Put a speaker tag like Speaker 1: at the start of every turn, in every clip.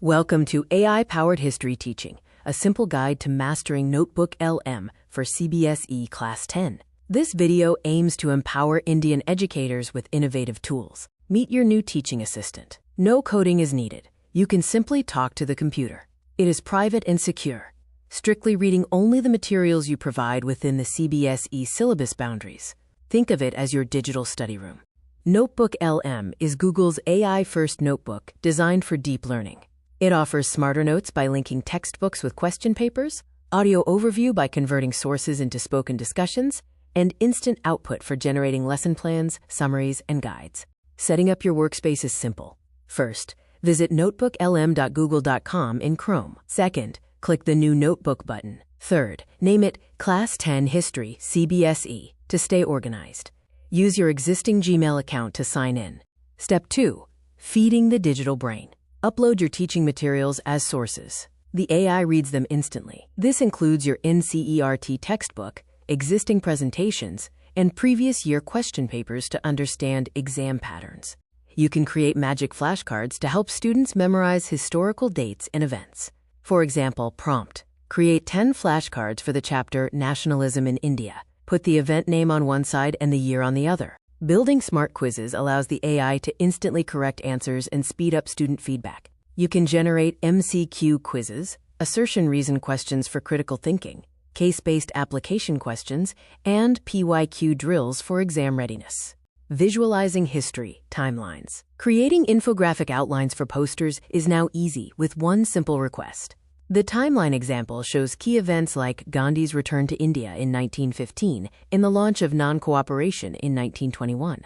Speaker 1: Welcome to AI-powered history teaching, a simple guide to mastering NotebookLM for CBSE Class 10. This video aims to empower Indian educators with innovative tools. Meet your new teaching assistant. No coding is needed. You can simply talk to the computer. It is private and secure, strictly reading only the materials you provide within the CBSE syllabus boundaries. Think of it as your digital study room. NotebookLM is Google's AI-first notebook designed for deep learning. It offers smarter notes by linking textbooks with question papers, audio overview by converting sources into spoken discussions, and instant output for generating lesson plans, summaries, and guides. Setting up your workspace is simple. First, visit notebooklm.google.com in Chrome. Second, click the New Notebook button. Third, name it Class 10 History CBSE to stay organized. Use your existing Gmail account to sign in. Step 2. Feeding the digital brain. Upload your teaching materials as sources. The AI reads them instantly. This includes your NCERT textbook, existing presentations, and previous year question papers to understand exam patterns. You can create magic flashcards to help students memorize historical dates and events. For example, prompt: create 10 flashcards for the chapter Nationalism in India. Put the event name on one side and the year on the other. Building smart quizzes allows the AI to instantly correct answers and speed up student feedback. You can generate MCQ quizzes, assertion reason questions for critical thinking, case-based application questions, and PYQ drills for exam readiness. Visualizing history timelines. Creating infographic outlines for posters is now easy with one simple request. The timeline example shows key events like Gandhi's return to India in 1915 and the launch of non-cooperation in 1921.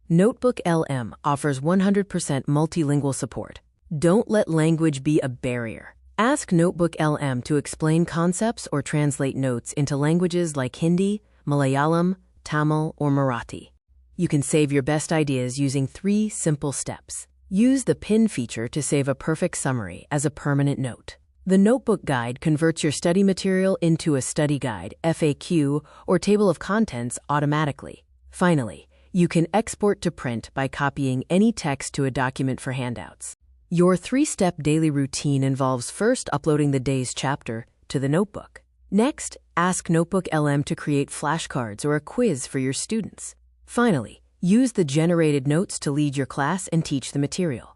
Speaker 1: NotebookLM offers 100% multilingual support. Don't let language be a barrier. Ask NotebookLM to explain concepts or translate notes into languages like Hindi, Malayalam, Tamil, or Marathi. You can save your best ideas using 3 simple steps. Use the pin feature to save a perfect summary as a permanent note. The Notebook Guide converts your study material into a study guide, FAQ, or table of contents automatically. Finally, you can export to print by copying any text to a document for handouts. Your 3-step daily routine involves first uploading the day's chapter to the notebook. Next, ask NotebookLM to create flashcards or a quiz for your students. Finally, use the generated notes to lead your class and teach the material.